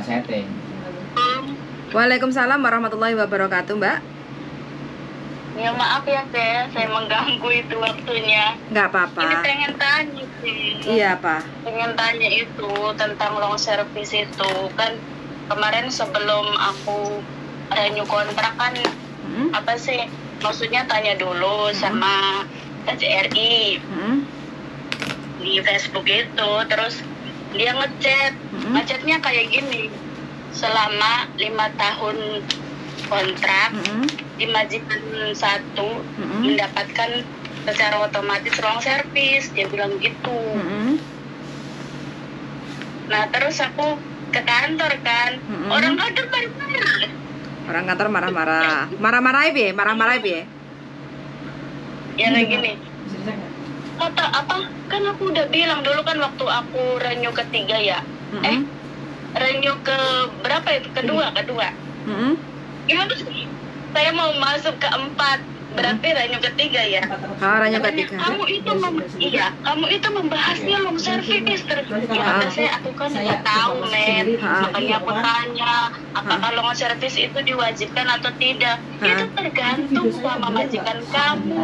setting. Waalaikumsalam warahmatullahi wabarakatuh, Mbak. Ya maaf ya Teh, saya mengganggu itu waktunya. Nggak apa-apa. Ini pengen tanya sih. Iya, Pak. Pengen tanya itu tentang long service itu. Kan kemarin sebelum aku renew kontrak kan apa sih? Maksudnya tanya dulu sama KJRI di Facebook itu. Terus dia ngechatnya kayak gini. Selama 5 tahun kontrak di majikan 1 mendapatkan secara otomatis ruang servis, dia bilang gitu. Nah terus aku ke kantor kan, orang kantor marah-marah. Orang kantor marah-marah. Marah-marah ya, marah-marah ya. Ya kayak gini. Kata apa? Kan aku udah bilang dulu kan waktu aku renew ketiga ya. Renew ke berapa itu? Kedua. Gimana sih? Saya mau masuk ke 4, berarti renew ketiga ya. Renew ketiga. Kamu itu membahasnya long service terus. Ya kata saya, aku kan nggak tahu men. Makanya aku tanya, apakah long service itu diwajibkan atau tidak? Itu tergantung sama majikan kamu.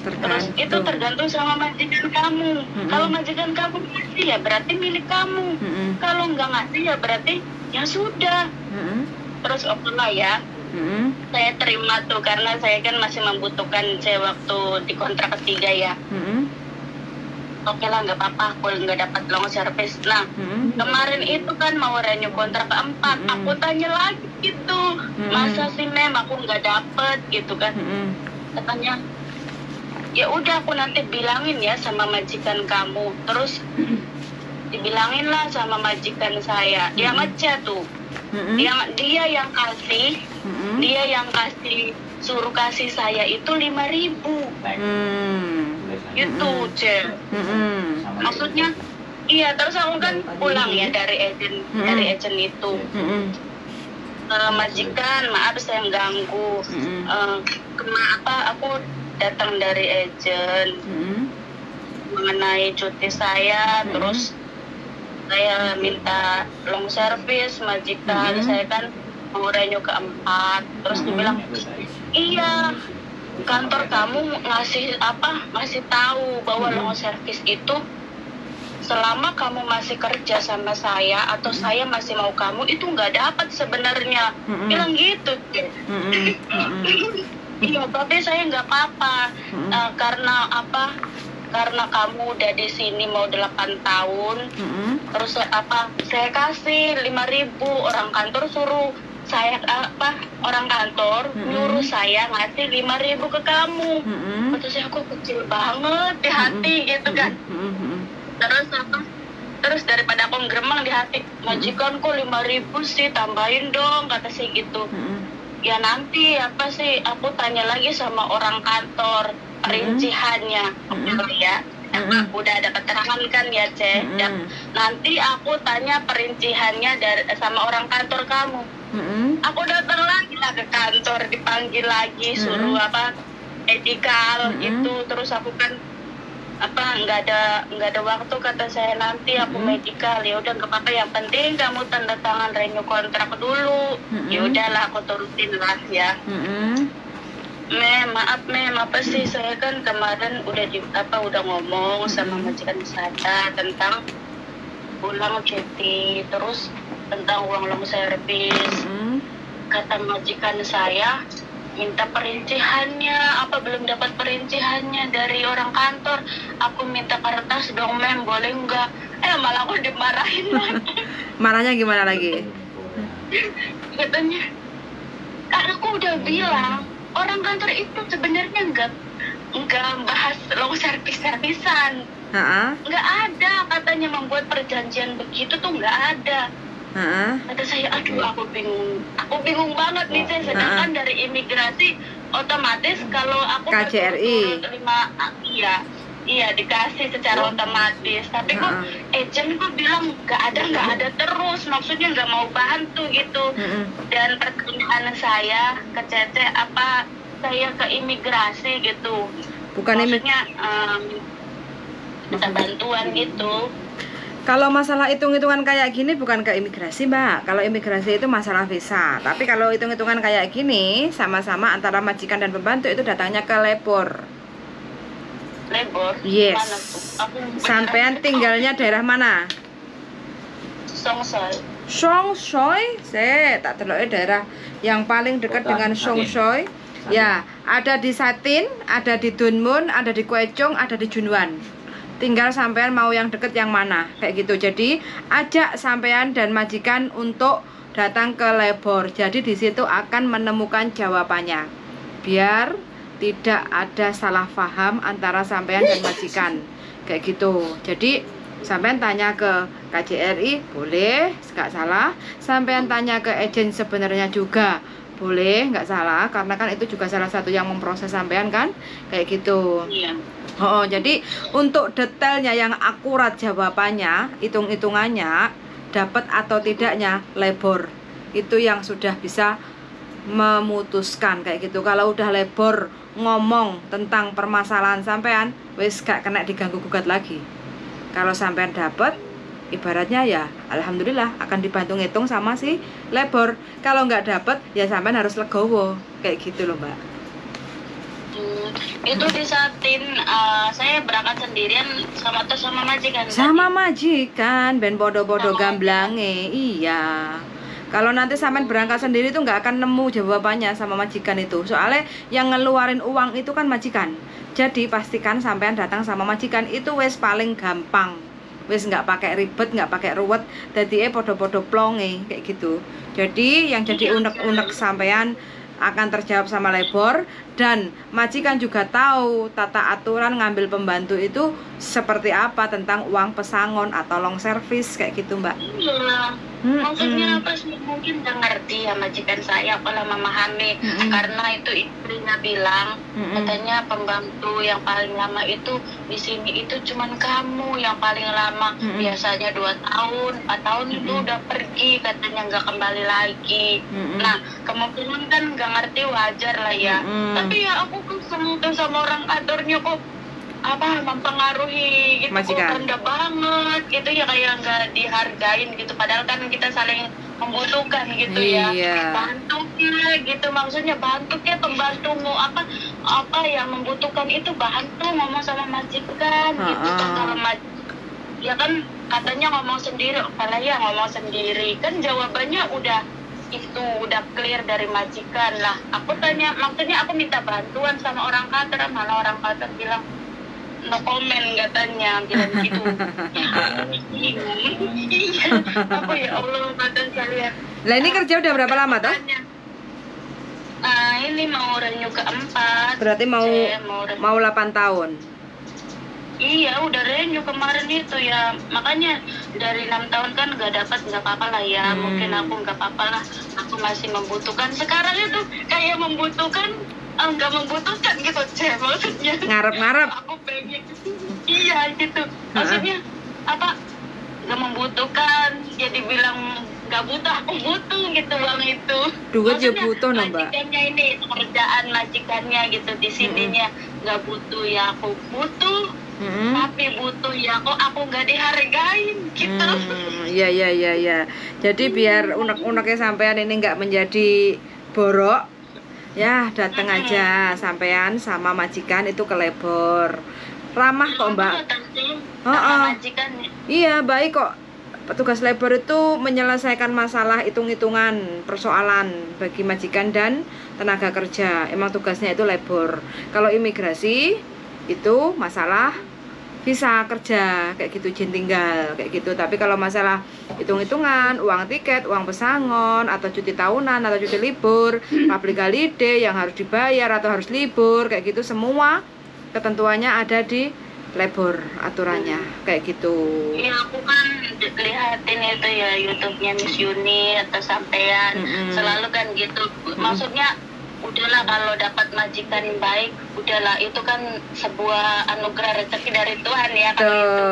Terus itu tergantung sama majikan kamu. Kalau majikan kamu ngasih ya berarti milik kamu. Kalau nggak ngasih ya berarti ya sudah. Terus oke lah ya. Saya terima tuh karena saya kan masih membutuhkan saya waktu di kontrak ketiga ya. Oke lah nggak apa-apa, aku nggak dapat long service. Nah kemarin itu kan mau renew kontrak keempat, aku tanya lagi gitu, masa sih mem aku nggak dapet gitu kan? Katanya ya udah aku nanti bilangin ya sama majikan kamu. Terus dibilangin lah sama majikan saya, dia ngechat tuh. Dia yang kasih suruh kasih saya itu 5.000 gitu Cek. Maksudnya iya, terus aku kan pulang ya dari agent itu. Majikan maaf saya ganggu. Aku datang dari agent mengenai cuti saya. Terus saya minta long service majikan, saya kan mau renew keempat. Terus dibilang iya kantor kamu ngasih tahu bahwa long service itu selama kamu masih kerja sama saya atau saya masih mau kamu itu nggak dapat sebenarnya. Bilang gitu. Iya tapi saya nggak apa-apa. Karena kamu udah di sini mau 8 tahun. Terus saya kasih 5.000, orang kantor suruh saya orang kantor nyuruh saya ngasih 5.000 ke kamu. Terus aku kecil banget di hati gitu kan. Terus daripada aku ngeremang di hati, majikan kok 5.000 sih, tambahin dong kata sih gitu. Ya nanti aku tanya lagi sama orang kantor perinciannya. Ya udah ada keterangan kan ya Cek. Nanti aku tanya perinciannya sama orang kantor kamu. Aku datang lagi lah ke kantor, dipanggil lagi suruh medical itu. Terus aku kan nggak ada waktu kata saya, nanti aku medical. Ya udah nggak apa-apa, yang penting kamu tanda tangan renew kontrak dulu. Ya udahlah aku turutin lah ya. Maaf apa sih, saya kan kemarin udah ngomong sama majikan saya tentang ulang cuti, terus tentang uang long service. Kata majikan saya minta perinciannya, belum dapat perinciannya dari orang kantor. Aku minta kertas dong mem, boleh nggak? Malah aku dimarahin lagi. Marahnya gimana lagi? Katanya karena aku udah bilang orang kantor itu sebenarnya nggak bahas long servisan. Nggak ada katanya, membuat perjanjian begitu tuh nggak ada. Kata saya, aduh aku bingung banget nih saya. Sedangkan dari imigrasi otomatis kalau aku KJRI terima iya dikasih secara otomatis. Tapi kok agent kok bilang nggak ada terus, maksudnya nggak mau bantu gitu. Dan pertanyaan saya ke Cece, saya ke imigrasi gitu, bukan maksudnya minta bantuan gitu. Kalau masalah hitung-hitungan kayak gini bukan ke imigrasi, Mbak. Kalau imigrasi itu masalah visa. Tapi kalau hitung-hitungan kayak gini, sama-sama antara majikan dan pembantu itu datangnya ke labor. Labor? Yes. Mana tuh? Sampean tinggalnya daerah mana? Songsoi. Songsoi? Tak terlalu daerah yang paling dekat dengan Songsoi. Ya, ada di Satin, ada di Dunmun, ada di Kwecheong, ada di Junwan. Tinggal sampean mau yang deket yang mana, kayak gitu. Jadi ajak sampean dan majikan untuk datang ke labor. Jadi di situ akan menemukan jawabannya. Biar tidak ada salah paham antara sampean dan majikan, kayak gitu. Jadi sampean tanya ke KJRI boleh, nggak salah. Sampean tanya ke agen sebenarnya juga boleh, nggak salah. Karena kan itu juga salah satu yang memproses sampean kan, kayak gitu. Iya. Oh, jadi untuk detailnya yang akurat jawabannya, hitung-hitungannya, dapat atau tidaknya labor itu yang sudah bisa memutuskan kayak gitu. Kalau udah labor ngomong tentang permasalahan sampean, wis gak kena diganggu gugat lagi. Kalau sampean dapat, ibaratnya ya alhamdulillah akan dibantu ngitung sama si labor. Kalau nggak dapat ya sampean harus legowo kayak gitu loh, Mbak. Itu di Satin, saya berangkat sendirian sama majikan. Sama majikan, ben bodo-bodo gamblange. Iya. Kalau nanti sampean berangkat sendiri tuh nggak akan nemu jawabannya sama majikan itu. Soalnya yang ngeluarin uang itu kan majikan. Jadi pastikan sampean datang sama majikan itu wes paling gampang. Wes nggak pakai ribet, nggak pakai ruwet. Jadi podo-podo plonge kayak gitu. Jadi yang jadi unek-unek sampean akan terjawab sama labor, dan majikan juga tahu tata aturan ngambil pembantu itu seperti apa tentang uang pesangon atau long service kayak gitu, Mbak. Iya. Maksudnya apa sih, mungkin nggak ngerti ya majikan saya kalau memahami, karena itu istrinya bilang katanya pembantu yang paling lama itu di sini itu cuman kamu yang paling lama, biasanya 2 tahun 4 tahun itu udah pergi katanya, nggak kembali lagi. Nah kemungkinan kan nggak ngerti, wajar lah ya. Tapi ya aku kan sama orang kantornya kok apa mempengaruhi gitu, kok rendah banget gitu ya, kayak nggak dihargain gitu, padahal kan kita saling membutuhkan gitu ya. Bantunya gitu, maksudnya bantunya pembantumu apa yang membutuhkan itu bantu, ngomong sama majikan gitu kan. Kalau ya kan katanya ngomong sendiri, kalau ya ngomong sendiri kan jawabannya udah clear dari majikan lah. Aku tanya, maksudnya aku minta bantuan sama orang kantor, malah orang kantor bilang no comment katanya, bilang gitu. Iya, aku ya Allah badan kalian. Lah ini kerja udah berapa lama toh? Ini mau renew ke-4. Berarti mau 8 tahun. Iya, udah renew kemarin itu ya. Makanya dari 6 tahun kan nggak apa-apa lah ya. Mungkin aku nggak apa-apa lah. Aku masih membutuhkan. Sekarang itu kayak membutuhkan, nggak membutuhkan gitu, maksudnya. Ngarep-ngarep. Aku pengen. Iya gitu. Maksudnya apa? Nggak membutuhkan. Jadi bilang nggak butuh, aku butuh gitu uang itu. Duit ya butuh no, Mbak. Majikannya ini, pekerjaan majikannya gitu di sininya nggak butuh ya, aku butuh. Tapi butuh ya, kok aku nggak dihargain gitu. Iya. Jadi biar unek-uneknya sampean ini nggak menjadi borok, ya datang aja sampean sama majikan itu ke labor. Ramah kok, Mbak. Iya, baik kok. Petugas labor itu menyelesaikan masalah hitung-hitungan persoalan bagi majikan dan tenaga kerja. Emang tugasnya itu labor. Kalau imigrasi itu masalah visa kerja kayak gitu, izin tinggal kayak gitu. Tapi kalau masalah hitung-hitungan, uang tiket, uang pesangon, atau cuti tahunan atau cuti libur, public holiday yang harus dibayar atau harus libur kayak gitu, semua ketentuannya ada di labor aturannya kayak gitu. Iya, aku kan lihatin itu ya YouTube-nya Miss Yuni atau sampean, selalu kan gitu. Maksudnya udahlah kalau dapat majikan baik, udahlah itu kan sebuah anugerah rezeki dari Tuhan ya kan itu.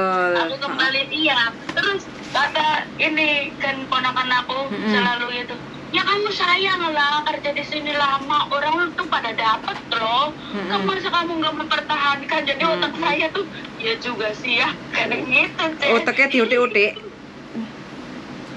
Aku kembali dia. Terus kata ini kan ponakan aku selalu gitu, Ya kamu sayang lah kerja di sini lama, orang tuh pada dapat loh. Kamu masa kamu nggak mempertahankan? Jadi otak saya tuh ya juga sih ya kayak gitu sih. Otaknya diutik-utik.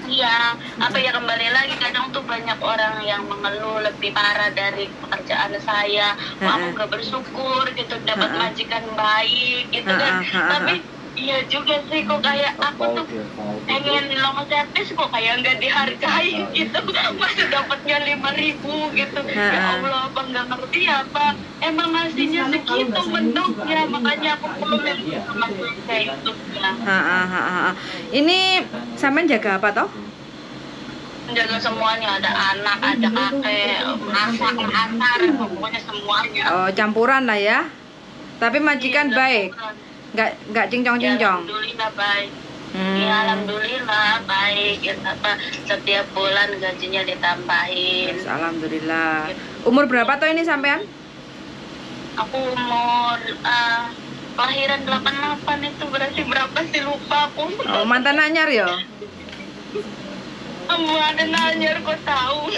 Iya, apa ya kembali lagi kadang tuh banyak orang yang mengeluh lebih parah dari pekerjaan saya. Kamu nggak bersyukur gitu dapat majikan baik gitu kan. Tapi iya juga sih kok kayak aku tuh pengen long service kok kayak nggak dihargai gitu. Masih dapatnya 5.000 gitu. Ya Allah, apa nggak ngerti apa? Emang ngasihnya segitu bentuknya, makanya aku komen sama kayak itu. Ini sampean jaga apa toh? Jaga semuanya, ada anak, ada kakek, masak, antar, pokoknya semuanya. Oh, campuran lah ya. Tapi majikan baik. Nggak cincong-cincong. Ya, alhamdulillah baik. Ya alhamdulillah baik. Ya, apa setiap bulan gajinya ditambahin. Yes, alhamdulillah. Umur berapa toh ini sampean? Aku umur kelahiran 88 itu berarti berapa sih lupa aku. Oh, mantan anyar ya? Kamu ada nanyar kok tahu.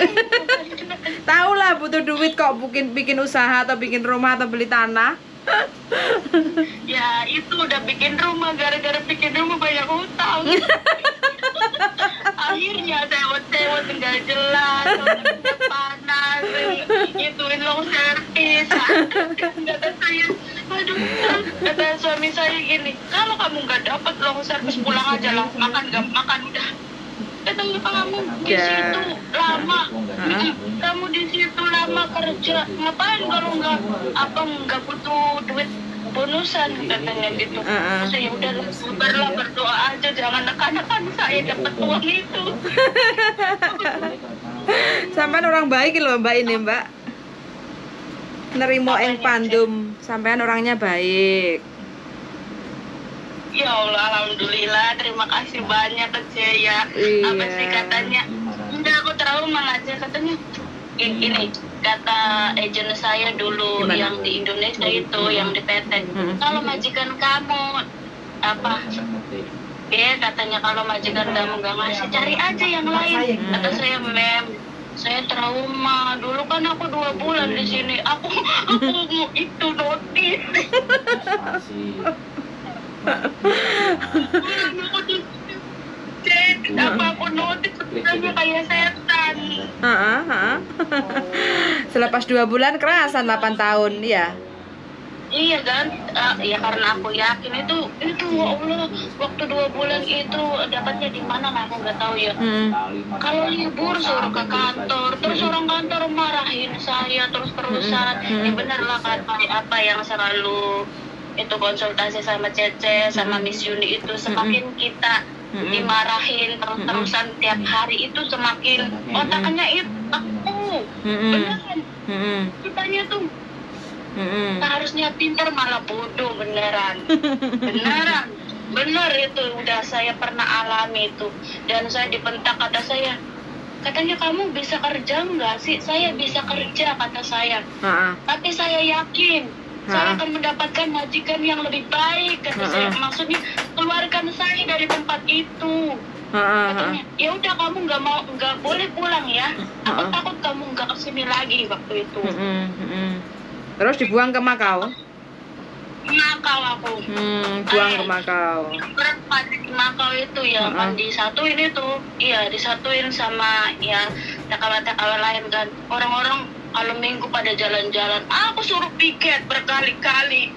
Tahu lah butuh duit kok bikin usaha atau bikin rumah atau beli tanah. Ya itu udah bikin rumah, gara-gara bikin rumah banyak hutang. Akhirnya sewot-sewot nggak jelas, panas, gituin long service. Kata saya, aduh, kata suami saya gini, kalau kamu nggak dapat long service pulang aja lah, makan nggak makan udah. Katanya kamu di situ lama, kamu di situ lama kerja, ngapain kalau nggak butuh duit bonusan katanya gitu. Saya udah berdoa aja, jangan nekan-nekan saya dapat uang itu. Sampean orang baik loh Mbak ini Mbak. Nerimo ing pandum, sampean orangnya baik. Ya Allah, alhamdulillah, terima kasih banyak Cek ya. Iya. Apa sih katanya? Enggak, aku trauma aja katanya. Ini kata agent saya dulu. Gimana? Yang di Indonesia itu, yang di PT. Kalau majikan kamu apa? Ya katanya kalau majikan kamu nggak ngasih, cari aja yang lain. Kata saya, mem, saya trauma. Dulu kan aku 2 bulan di sini. Aku mau itu notis. Apa aku notis sebenarnya kayak setan. Selepas 2 bulan kerasan 8 tahun ya. Iya kan, ya karena aku yakin itu Allah waktu 2 bulan itu dapatnya di mana aku nggak tahu ya. Kalau libur suruh ke kantor, terus orang kantor marahin saya terus-terusan. Ya benar lah kan apa yang selalu itu konsultasi sama Cece sama Miss Yuni itu, semakin kita dimarahin terus-terusan tiap hari itu semakin otaknya itu aku beneran kitanya tuh harusnya pintar malah bodoh beneran. Bener itu udah saya pernah alami itu, dan saya dibentak. Katanya kamu bisa kerja nggak sih? Saya bisa kerja kata saya, tapi saya yakin saya akan mendapatkan majikan yang lebih baik kata saya. Maksudnya keluarkan saya dari tempat itu. Katanya ya udah kamu nggak boleh pulang ya. Aku takut kamu nggak kesini lagi waktu itu. Terus dibuang ke Makau? Makau aku. Buang ke Makau. Di Makau itu ya kan disatuin itu, iya disatuin sama ya TKW lain kan. Orang-orang kalau minggu pada jalan-jalan, aku suruh piket berkali-kali.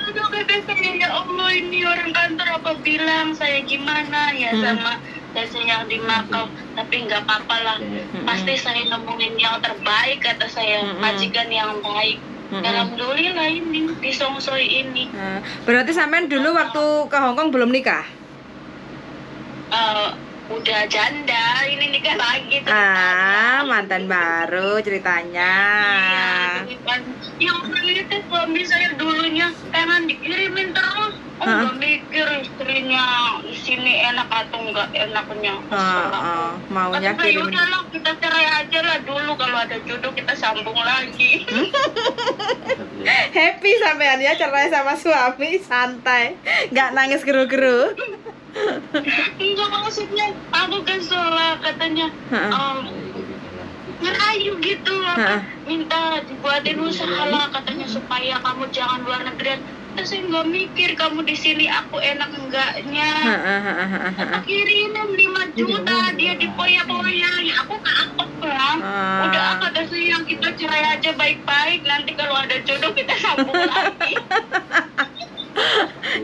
Aduh kata saya, ya Allah ini orang kantor apa bilang saya gimana ya sama saya yang di Makau. Tapi nggak apa-apa lah, pasti saya nemuin yang terbaik kata saya, majikan yang baik. Alhamdulillah ini di Songsoi ini. Berarti sampean dulu waktu ke Hongkong belum nikah? Udah janda, ini nikah lagi. Mantan baru ceritanya. Yang itu suami saya dulunya pengen dikirimin terus. Nggak mikir istrinya di sini enak atau nggak enaknya. Maunya kirim. Udahlah kita cerai aja lah dulu, kalau ada jodoh kita sambung lagi. Happy sampean ya cerai sama suami, santai, nggak nangis geru-geru. Enggak, maksudnya aku kesel lah, katanya ngerayu gitu apa, minta dibuatin usaha lah katanya supaya kamu jangan luar negeri. Terus saya nggak mikir kamu di sini aku enak enggaknya. Aku kirimin 5 juta dia dipoya-poya, ya aku kapok lah. Udah kata saya yang kita cerai aja baik-baik, nanti kalau ada jodoh kita sambung lagi.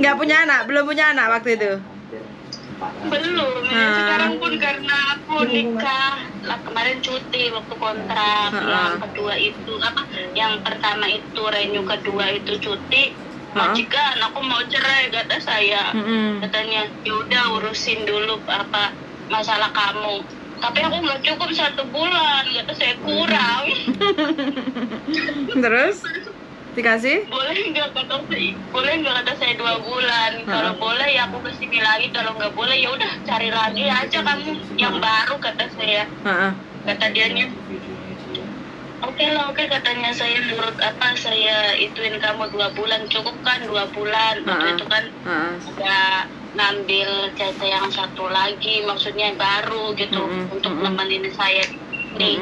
Nggak punya anak, belum punya anak waktu itu? Belum, sekarang pun karena aku nikah lah, kemarin cuti waktu kontrak. Yang kedua itu apa, yang pertama itu renew, kedua itu cuti. Majikan aku mau cerai kata saya. Katanya yaudah urusin dulu apa masalah kamu, tapi aku nggak cukup 1 bulan, kata saya kurang. Terus dikasih? Boleh nggak kata saya 2 bulan. Kalau boleh ya aku kesini lagi, kalau nggak boleh ya udah cari lagi aja kamu yang baru, kata saya. Kata dianya oke katanya, saya menurut apa saya ituin kamu 2 bulan, cukup kan 2 bulan. Waktu itu kan udah ngambil jasa yang satu lagi, maksudnya yang baru gitu, untuk nemenin saya nih.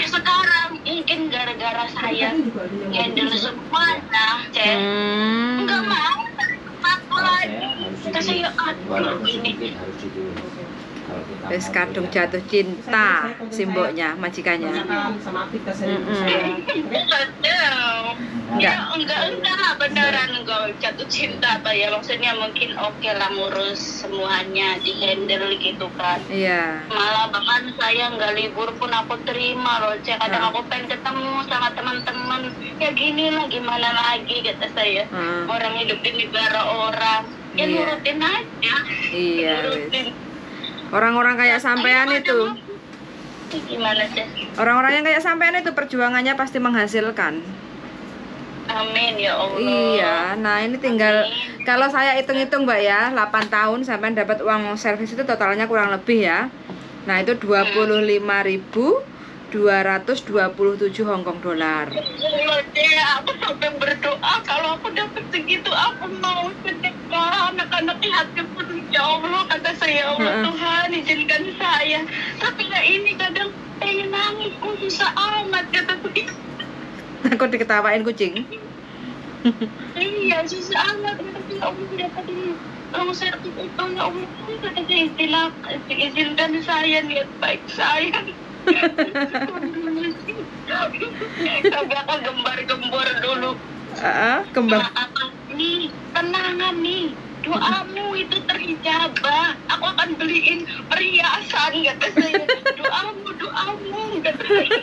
Sekarang mungkin gara-gara saya handle semuanya, nggak mau aku lagi. Terus saya aduh ini wes kadung jatuh cinta simboknya, majikannya. Enggak beneran enggak jatuh cinta apa ya, maksudnya mungkin oke lah ngurus semuanya, di handle gitu kan. Iya. Malah bahkan saya nggak libur pun aku terima loh, kadang aku pengen ketemu sama teman-teman, ya gini lah gimana lagi kata saya. Orang hidup di negara orang, ya nurutin aja. Iya. Nurutin. Orang-orang kayak sampean itu, gimana sih? orang-orang yang kayak sampean itu perjuangannya pasti menghasilkan. Amin ya Allah. Iya, nah ini tinggal kalau saya hitung-hitung Mbak ya, 8 tahun sampean dapat uang servis itu totalnya kurang lebih ya. Nah itu 25.227 Hongkong dolar. Aku sampai berdoa kalau aku dapat segitu aku mau sedekah, anak-anaknya hati pun ya Allah, kata saya, Allah Tuhan izinkan saya. Tapi nggak, ini kadang pengen nangis, kok susah amat kata saya. Aku diketawain kucing. Iya susah amat, tapi Allah dapatin uang servis itu ya Allah, kata saya, izinkan saya niat baik saya. Kagak gembar-gembor dulu. Kembar. Nih, tenangan nih. Doamu itu terijabah. Aku akan beliin perhiasan, kata saya. Doamu, kata saya.